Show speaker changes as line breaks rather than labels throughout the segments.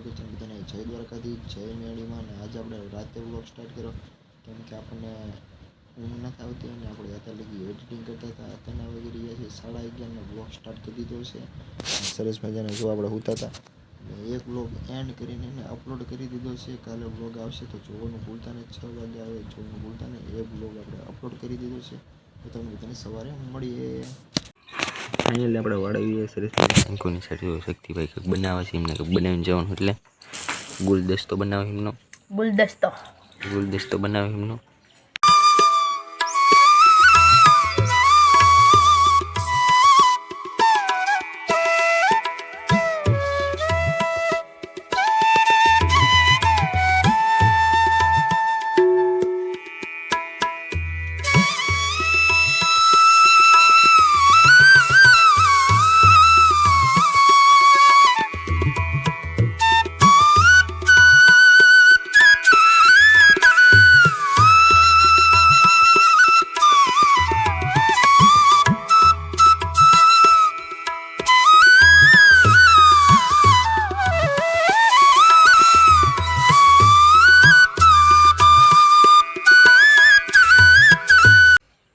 છે બધાને જય દ્વારકાધીશ, જય મેળીમાં. અને આજે આપણે રાતે વ્લોગ સ્ટાર્ટ કર્યો કેમ કે આપણને ઊંઘ નથી આવતી અને આપણે અત્યારે લગી એડિટિંગ કરતા હતા. અત્યારના વાગી રહ્યા છે 11:30 વ્લોગ સ્ટાર્ટ કરી દીધો છે. સરસ મજાને જો આપણે સૂતા હતા એક વ્લોગ એન્ડ કરીને એને અપલોડ કરી દીધો છે. કાલે વ્લોગ આવશે તો જોવાનું ભૂલતા નહીં, 6 વાગે આવે જોવાનું ભૂલતા નહીં. એ વ્લોગ આપણે અપલોડ કરી દીધો છે તો તમને બધાને સવારે મળીએ.
ફાઇનલી આપણે વાળાવીએ સરસ અંકોની સાથે શક્તિભાઈ કંઈક બનાવે છે, એમને કંઈક બનાવીને જવાનું એટલે ગુલદસ્તો બનાવે એમનો ગુલદસ્તો બનાવે એમનો.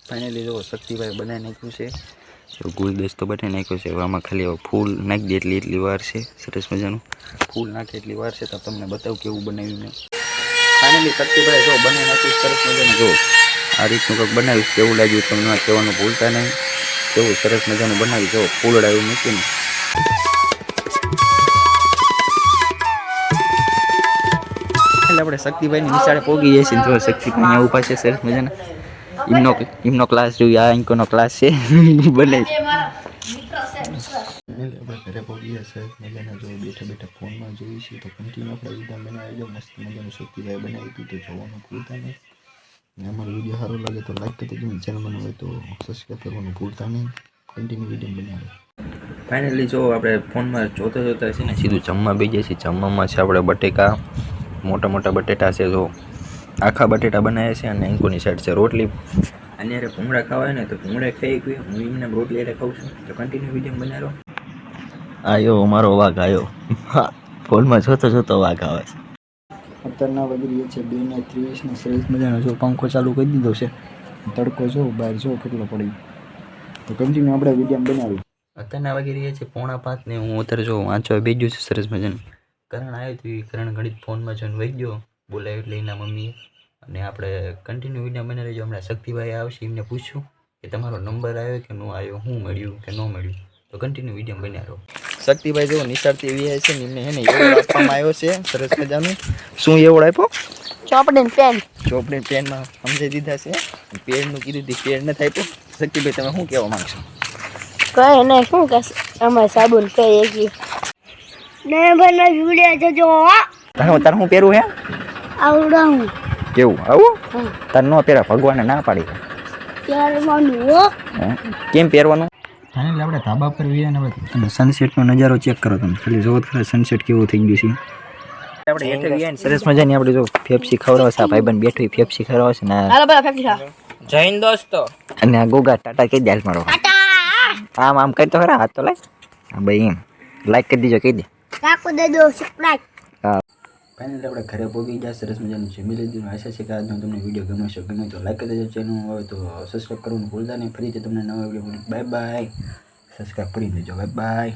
ફાઇનલી જો શક્તિભાઈ બનાવી નાખ્યું છે, ગુલદસ્તો બનાવી નાખ્યો છે. હવે આમાં ખાલી ફૂલ નાખી દે એટલી વાર છે. સરસ મજાનું ફૂલ નાખે એટલી વાર છે તો તમને બતાવું કેવું બનાવ્યું મેં. ફાઇનલી શક્તિભાઈ જો બનાવી નાખ્યું સરસ મજાનું. જો આ રીતનું કંઈક બનાવ્યું કેવું લાગ્યું તમને કહેવાનું ભૂલતા નહીં. કેવું સરસ મજાનું બનાવ્યું જો ફૂલડા એવું મૂકીને. એટલે આપણે શક્તિભાઈની નિશાળે પોગી જઈએ છીએ. તો શક્તિભાઈ અહીંયા ઊભા છે સરસ મજાના. એમનો ક્લાસ જોયું, આ અંકોનો ક્લાસ છે બને
આપણે ઘરે પહોંચી ગયા સરસ મજાના. જો બેઠા બેઠા ફોનમાં જોઈએ છીએ તો કન્ટિન્યુ આપણે વિડીયો બનાવી દો. મસ્ત મજાનું શક્તિભાઈ બનાવી દીધું તો જોવાનું ભૂલતા નહીં. અમારો વિડીયો સારો લાગે તો લાઈક કરી દેજો, ચેનલ બનાવે તો સબસ્ક્રાઈબ કરવાનું ભૂલતા નહીં. કન્ટિન્યુ વિડીયો બનાવે.
ફાઇનલી જો આપણે ફોનમાં જોતા જોતા છે ને સીધું જમવા બેસી જઈએ છીએ. જમવામાં છે આપણે બટેકા, મોટા મોટા બટેટા છે. જો આખા બટેટા બનાવ્યા છે અને અંકોની સાઈડ છે રોટલી. અને યારે ભૂંગળા ખાવા ને તો ભૂંગળા ખાઈ ગયું. હું એમને રોટલી યારે ખાઉં છું તો કન્ટિન્યુ વિડીયો બનાવ્યો. આયો મારો વાઘ આવ્યો. ફોનમાં જોતો જોતો વાઘ આવે છે.
અત્યારના વાગી રહ્યા છે 2:30 ને સરસ મજાનો જો પંખો ચાલુ કરી દીધો છે. તડકો જો બહાર જો કેટલો પડી તો કન્ટિન્યુ આપણે વિડીયો બનાવી.
અત્યારના વાગી રહ્યા છે 4:45 ને હું અત્યારે જો વાંચવા બેસી ગયો છું સરસ મજાનું. કરણ આવ્યો તો કરણ ઘડી ફોનમાં જોઈને વહી ગયો, બોલાવ્યો એટલે એના મમ્મીએ. અને આપણે કન્ટિન્યુ વિડીયો બનાવી રહેજો. હમણાં શક્તિભાઈ આવશે એમને પૂછ્યું કે તમારો નંબર આવ્યો કે ન આવ્યો, શું મળ્યું કે ન મળ્યું, તો કન્ટિન્યુ વિડીયો બનાવી રહો. શક્તિભાઈ જો નિશાળથી એવી છે ને એમને હે ને એવોર્ડ આપવામાં આવ્યો છે સરસ મજાનું. શું એવોર્ડ આપ્યો? ચોપડી પેનમાં સમજાવી દીધા છે. પેડનું કીધું હતી, પેડ નથી આપ્યો. શક્તિભાઈ તમે શું કહેવા માંગશો?
કઈ નહીં, શું કહેશે અમારે સાબુન કહીએ કે ને બના વિડિયો જોજો.
તારે હું પહેરું હે
આવડાવું
કેવું આવું? તારે ન પહેરા, ભગવાને ના પાડી.
પહેરવાનું હો.
કેમ પહેરવાનું?
ફાઇનલી આપણે ધાબા પર ગયા અને તમે સનસેટનો નજારો ચેક કરો. તમે ખાલી જોવો ખરા સનસેટ કેવું થઈ ગયું છે.
આપણે હેઠે ગયા ને સરસ મજાની આપણે જો ફેફસી ખવડાવશે. આ ભાઈબંધ બેઠો ફેફસી ખવડાવશે ને.
જૈન દોસ્તો
અને આ ગોગા ટાટા કહી દે મારો. આમ આમ કરી તો ખરા, હાથ તો લાય. હા ભાઈ એમ લાઈક કરી દીજો, કહી દે.
કાકો દે દો સબસ્ક્રાઇબ.
ફાઇનલી આપણે ઘરે પહોંચી ગયા સરસ મજાનું જમી લીધું. આશા છે કે આજનો તમને વિડીયો ગમે છે. ગમે તો લાઈક કરી દેજો. ચેનલ હોય તો સબસ્ક્રાઈબ કરવાનું ભૂલતા નહીં. ફરીથી તમને નવા વિડીયો બાય બાય. સબસ્ક્રાઈબ કરી દેજો. Bye bye.